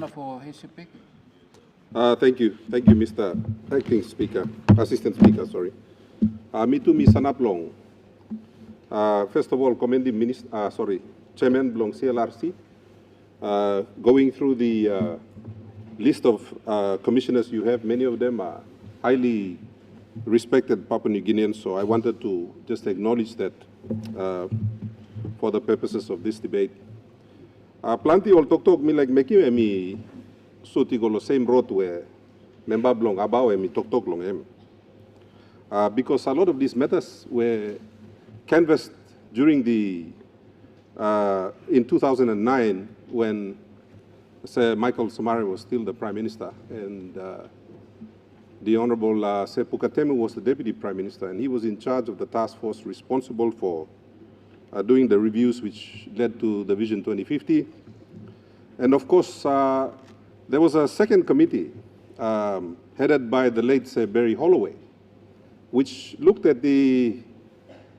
For East Sepik. Thank you, Mr. Acting Speaker, Assistant Speaker, sorry. Me too, Ms. Sanap Long. First of all, commending Chairman Blong CLRC, going through the list of commissioners you have. Many of them are highly respected Papua New Guineans, so I wanted to just acknowledge that for the purposes of this debate. Planti ol tok mi like meki mi suti golo same road where member Blong abaw mi tok long em. Because a lot of these matters were canvassed during the in 2009 when Sir Michael Somare was still the Prime Minister, and the Honorable Sir Pukatemu was the Deputy Prime Minister, and he was in charge of the task force responsible for doing the reviews which led to the Vision 2050. And of course, there was a second committee headed by the late Sir Barry Holloway, which looked at the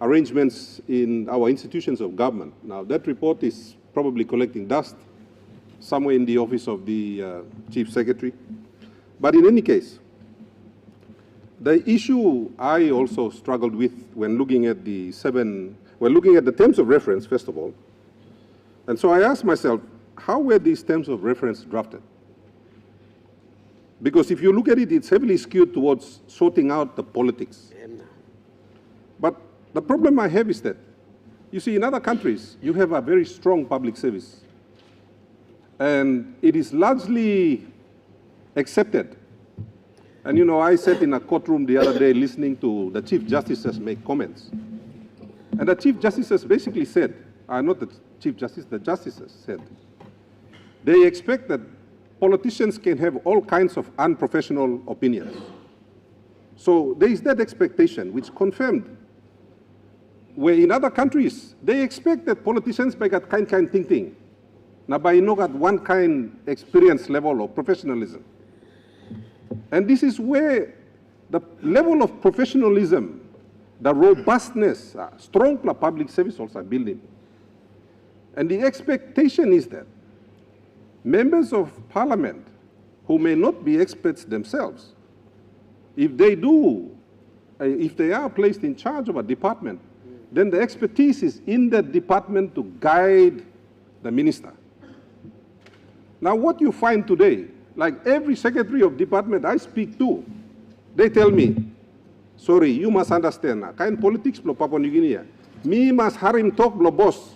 arrangements in our institutions of government. Now, that report is probably collecting dust somewhere in the office of the Chief Secretary. But in any case, the issue I also struggled with when looking at the terms of reference, first of all. And so I asked myself, how were these terms of reference drafted? Because if you look at it, it's heavily skewed towards sorting out the politics. But the problem I have is that, you see, in other countries, you have a very strong public service. And it is largely accepted. And you know, I sat in a courtroom the other day listening to the Chief Justices make comments. And the Chief Justices basically said, not the Chief Justice, the Justices said, they expect that politicians can have all kinds of unprofessional opinions. So there is that expectation which confirmed where in other countries, they expect that politicians make a kind thing. Now by not at one kind experience level of professionalism. And this is where the level of professionalism, the robustness, strong public service also building. And the expectation is that members of parliament who may not be experts themselves, if they are placed in charge of a department, then the expertise is in that department to guide the minister. Now what you find today, like every secretary of department I speak to, they tell me, sorry, you must understand, kind politics blo Papua New Guinea. Me must harim talk blo boss.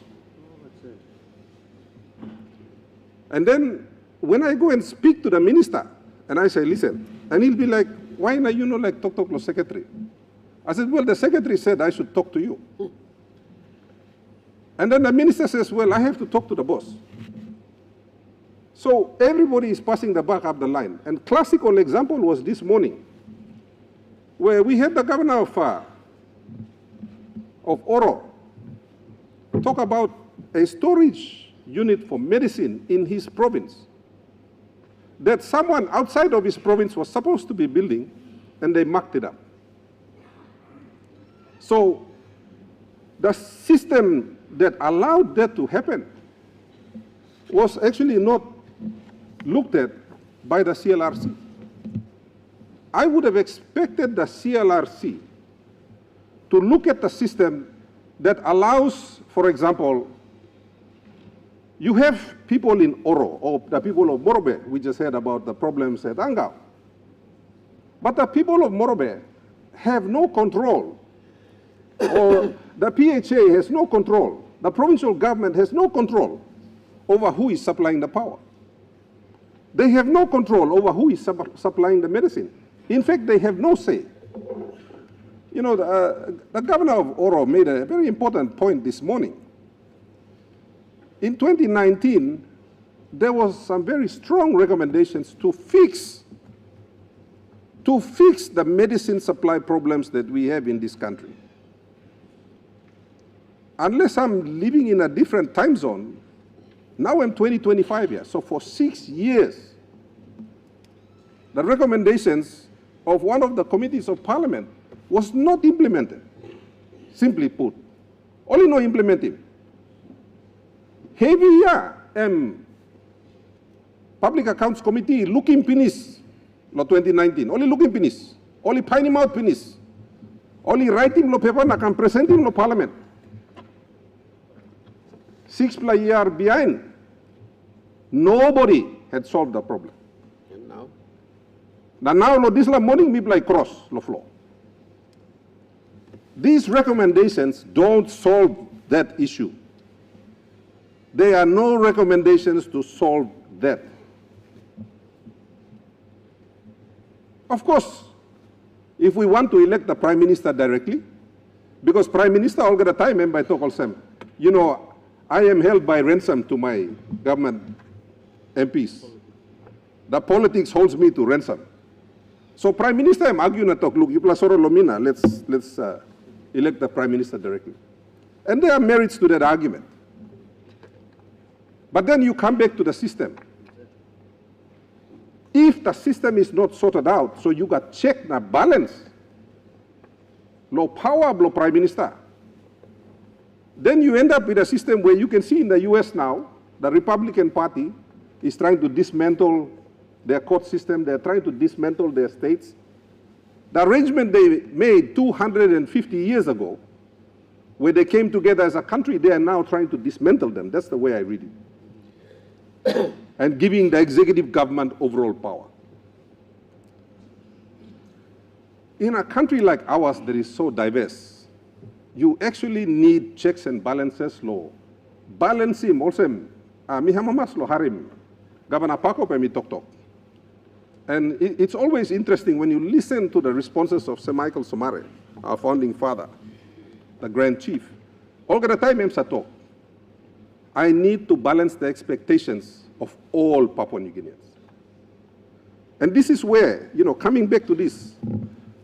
And then when I go and speak to the minister, and I say, listen, and he'll be like, why not you know like talk blo secretary? I said, well, the secretary said I should talk to you. And then the minister says, well, I have to talk to the boss. So everybody is passing the buck up the line. And classical example was this morning, where we had the governor of Oro talk about a storage unit for medicine in his province that someone outside of his province was supposed to be building, and they mucked it up. So the system that allowed that to happen was actually not looked at by the CLRC. I would have expected the CLRC to look at the system that allows, for example, you have people in Oro, or the people of Morobe, we just heard about the problems at Angao. But the people of Morobe have no control, or the PHA has no control, the provincial government has no control over who is supplying the power. They have no control over who is supplying the medicine. In fact, they have no say. You know, the governor of Oro made a very important point this morning. In 2019, there was some very strong recommendations to fix the medicine supply problems that we have in this country. Unless I'm living in a different time zone, now I'm 25 years, so for 6 years, the recommendations of one of the committees of parliament was not implemented, simply put. Only no implementing. Heavy Public Accounts Committee looking pinis lo 2019. Only looking pinis. Only pining out pinis. Only writing lo paper na can presenting lo parliament. 6+ years behind. Nobody had solved the problem. And now? Now lo this morning me play cross lo floor. These recommendations don't solve that issue. There are no recommendations to solve that. Of course, if we want to elect the Prime Minister directly, because Prime Minister all the time, and by talk also, you know, I am held by ransom to my government MPs. The politics holds me to ransom. So Prime Minister, I'm arguing at talk, look, you plus Lomina, let's elect the Prime Minister directly. And there are merits to that argument. But then you come back to the system. If the system is not sorted out, so you got check and balance, low power, low Prime Minister, then you end up with a system where you can see in the US now, the Republican Party is trying to dismantle their court system, they're trying to dismantle their states. The arrangement they made 250 years ago, where they came together as a country, they are now trying to dismantle them. That's the way I read it. And giving the executive government overall power. In a country like ours that is so diverse, you actually need checks and balances law. Balancing also, mihamamas lo harim, Governor Paco pe mi tok. And it's always interesting when you listen to the responses of Sir Michael Somare, our founding father, the Grand Chief. All the time, talk. I need to balance the expectations of all Papua New Guineans. And this is where, you know, coming back to this,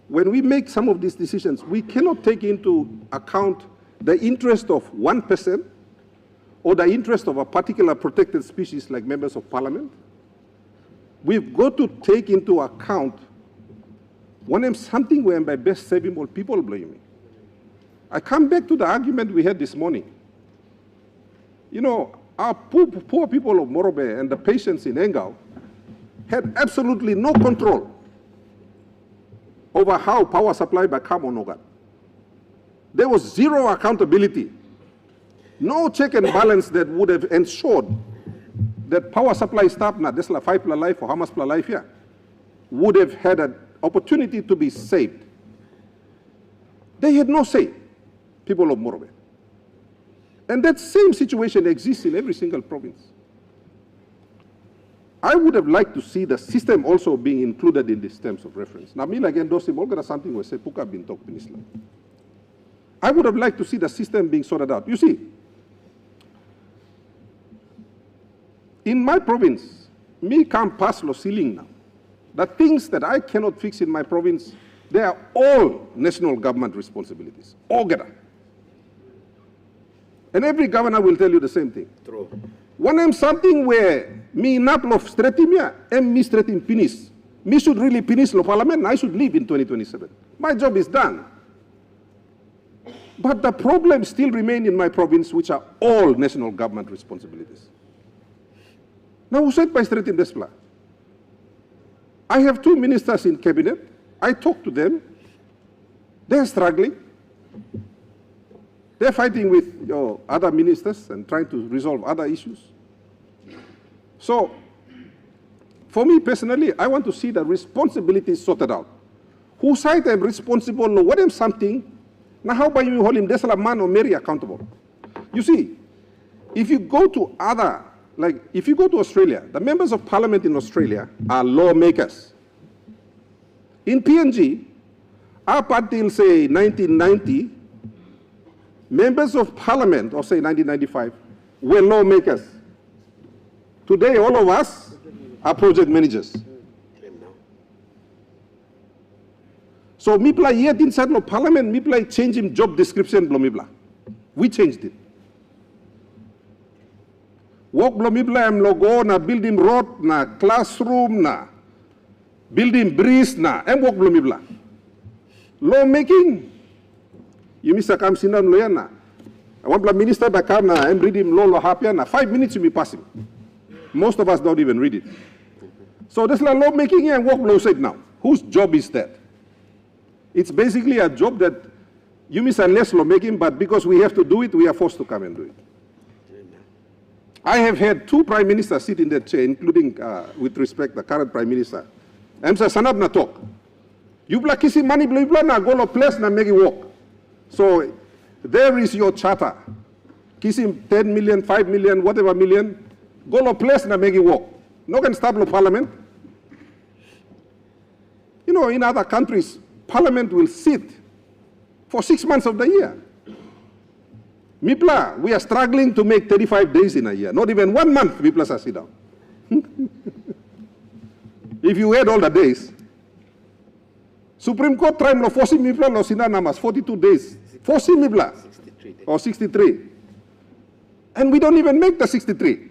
when we make some of these decisions, we cannot take into account the interest of 1% or the interest of a particular protected species like members of parliament. We've got to take into account when I'm something where I'm by best saving all people blame me. I come back to the argument we had this morning. You know, our poor people of Morobe and the patients in Engau had absolutely no control over how power supply by Kamonogat. There was zero accountability, no check and balance that would have ensured that power supply staff, na desla 5 per life or how much per life here, would have had an opportunity to be saved. They had no say, people of Morobe. And that same situation exists in every single province. I would have liked to see the system also being included in these terms of reference. Now, me again, dosim olgara something we say puka bin talk in Islam. I would have liked to see the system being sorted out. You see, in my province, me can't pass lo ceiling now. The things that I cannot fix in my province, they are all national government responsibilities. All together. And every governor will tell you the same thing. True. When I'm something where me naplo stretimia and me stretim pinis, me should really finish lo parliament, I should leave in 2027. My job is done. But the problems still remain in my province, which are all national government responsibilities. Now, who said by stretim despla? I have 2 ministers in cabinet. I talk to them. They're struggling. They're fighting with your other ministers and trying to resolve other issues. So, for me personally, I want to see the responsibilities sorted out. Who side I'm responsible, what am something, now how about you hold him, there's a man or Mary accountable? You see, if you go to other, like if you go to Australia, the members of parliament in Australia are lawmakers. In PNG, up until say 1990, members of parliament, or say 1995, were lawmakers. Today, all of us are project managers. So, mipla yet inside the parliament, mipla changing job description, mipla. We changed it. Work mipla am logo na building road na classroom na building bridge na am work mipla. Lawmaking. You miss a come sinan loyana. I want the minister back na I'm reading law happier na 5 minutes you be passing. Most of us don't even read it. So there's a lawmaking and work law said now. Whose job is that? It's basically a job that you miss unless lawmaking, but because we have to do it, we are forced to come and do it. I have had 2 prime ministers sit in that chair, including, with respect, the current prime minister. Emsa sanab na talk. You bla kisi money bla na go lo place na make it work. So there is your charter. Kisi 10 million, 5 million, whatever million, go lo place na make it work. No can stop lo parliament. You know, in other countries, parliament will sit for 6 months of the year. Mipla, we are struggling to make 35 days in a year. Not even 1 month, Mipla are sit down. If you add all the days, Supreme Court tried to force Mipla lo sina namas 42 days. Force Mipla. 63 days. Or 63. And we don't even make the 63.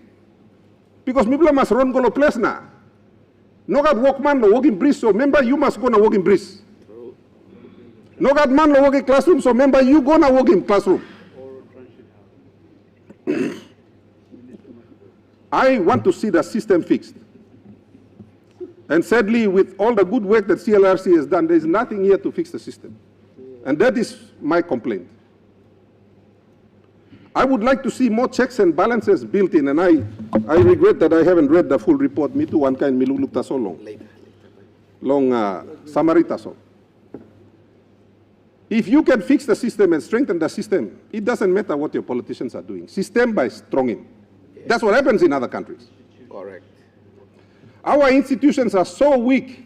Because Mipla must run go to place na. No got workman lo work in breeze, so member you must go na work in breeze. No got man lo work in classroom, so member you go na work in classroom. I want to see the system fixed. And sadly, with all the good work that CLRC has done, there is nothing here to fix the system. And that is my complaint. I would like to see more checks and balances built in, and I regret that I haven't read the full report. Me too, one kind, milulukta so long. Long samarita so. If you can fix the system and strengthen the system, it doesn't matter what your politicians are doing. System by stronging. Yes. That's what happens in other countries. Correct. Our institutions are so weak.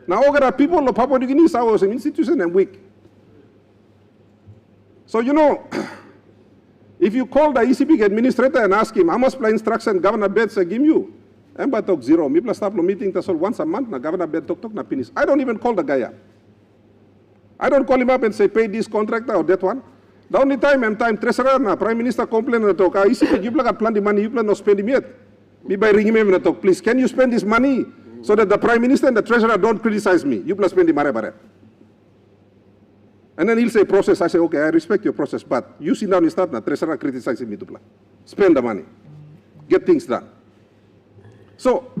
Now, all people of Papua New Guinea are an institution and weak. So, you know, if you call the East Sepik administrator and ask him, how much plan instruction Governor Bird give you? Emba talk 0. Mipla stop meeting once a month, na Governor Bird talk na finish. I don't even call the guy up. I don't call him up and say, pay this contractor or that one. The only time treasurer na Prime Minister complain na talk, East Sepik, you plan the money, you plan not spend him yet. Me by ringing him and talk, please, can you spend this money so that the Prime Minister and the treasurer don't criticize me? You plus spend the money. And then he'll say process. I say, okay, I respect your process, but you sit down and start na treasurer criticizing me to plan. Spend the money. Get things done. So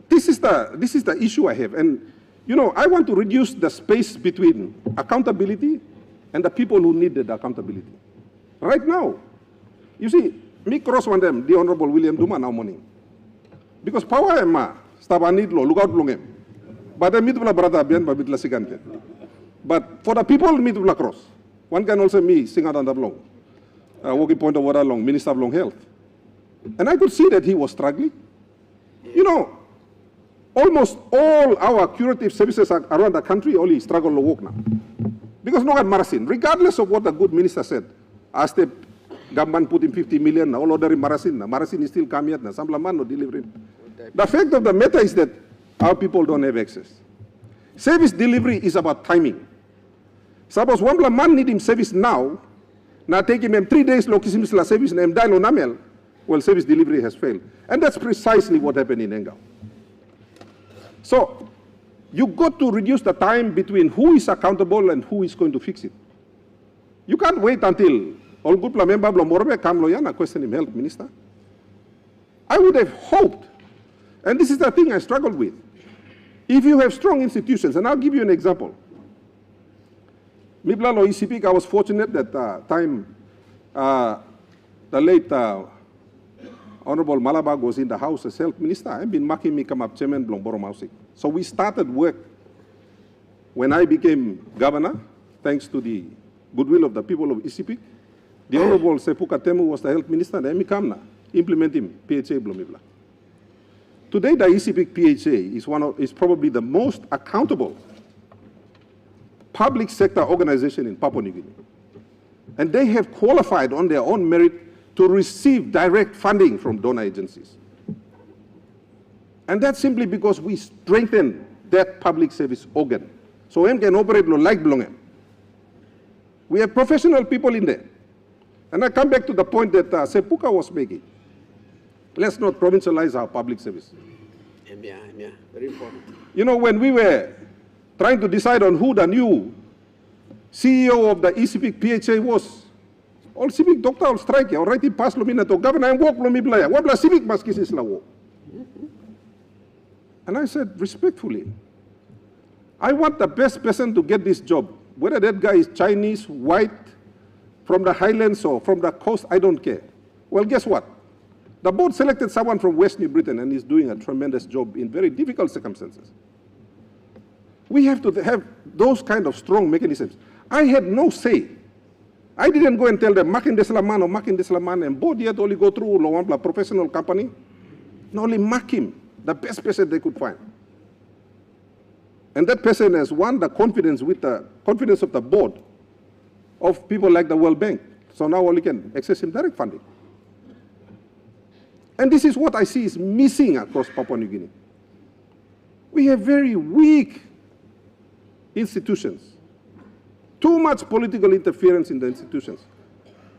this is the issue I have. And you know, I want to reduce the space between accountability and the people who needed accountability. Right now, you see, me cross one them, the Honorable William Duma now morning. Because power emma, stabanid lo, look out long him. But I meet brother bien, but with la But for the people, meet cross. One can also me sing out on the long. Walking point of water long, Minister of Long Health. And I could see that he was struggling. You know, almost all our curative services around the country only struggle to work now. Because no one marasin, regardless of what the good minister said, as the government put in 50 million, all other marasin is still coming yet, some man no delivering. The fact of the matter is that our people don't have access. Service delivery is about timing. Suppose one man need him service now take him 3 days lokisim la service na mdalo namel, well, service delivery has failed. And that's precisely what happened in Engau. So, you got to reduce the time between who is accountable and who is going to fix it. You can't wait until all good member Blomorbe come loyana question him health minister. I would have hoped, and this is the thing I struggled with. If you have strong institutions, and I'll give you an example. Mibla lo East Sepik, I was fortunate that the late Honorable Malabag was in the House as health minister. I've been marking me come up chairman Blomboro Mausik. So we started work when I became governor, thanks to the goodwill of the people of East Sepik. The Honorable Sepuka Temu was the health minister, and Emi Kamna implement him, PHA Blomibla. Today, the East Sepik PHA is probably the most accountable public sector organization in Papua New Guinea. And they have qualified on their own merit to receive direct funding from donor agencies. And that's simply because we strengthen that public service organ. So M can operate like Blongem. We have professional people in there. And I come back to the point that Sepuka was making. Let's not provincialize our public service. Yeah, very important. You know, when we were trying to decide on who the new CEO of the East Sepik PHA was, all Sepik doctor all strike, already passed lumina to governor and walk lumibla. What la Sepik maskis is la wo. And I said, respectfully, I want the best person to get this job. Whether that guy is Chinese, white, from the highlands or from the coast, I don't care. Well, guess what? The board selected someone from West New Britain and he's doing a tremendous job in very difficult circumstances. We have to have those kind of strong mechanisms. I had no say. I didn't go and tell them, makin deslaman or makin deslaman, and board yet only go through a professional company. No, only mark him, the best person they could find. And that person has won the confidence with the confidence of the board of people like the World Bank. So now only can access him direct funding. And this is what I see is missing across Papua New Guinea. We have very weak institutions. Too much political interference in the institutions.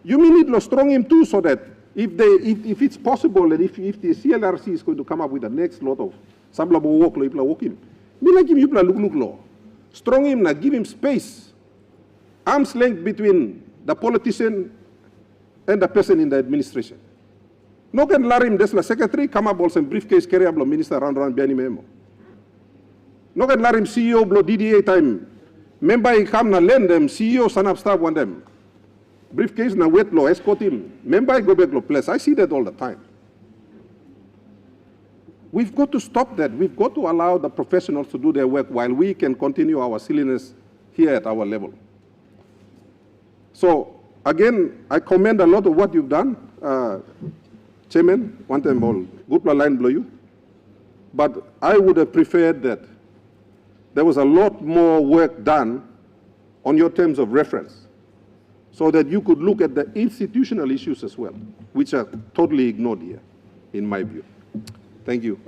You may need to strong him too, so that if it's possible and if the CLRC is going to come up with the next lot of some work, him. Me like him, you look law. Strong him, na give him space. Arm's length between the politician and the person in the administration. No can larim desla secretary come up also briefcase carry up minister around biani memo. No can larim CEO blo DDA time. Member I come na lend them CEO son up staff one them. Briefcase na wet law escort him. Member I go back lo place. I see that all the time. We've got to stop that. We've got to allow the professionals to do their work while we can continue our silliness here at our level. So, again, I commend a lot of what you've done. Chairman, one time all, good line blow you. But I would have preferred that there was a lot more work done on your terms of reference so that you could look at the institutional issues as well, which are totally ignored here, in my view. Thank you.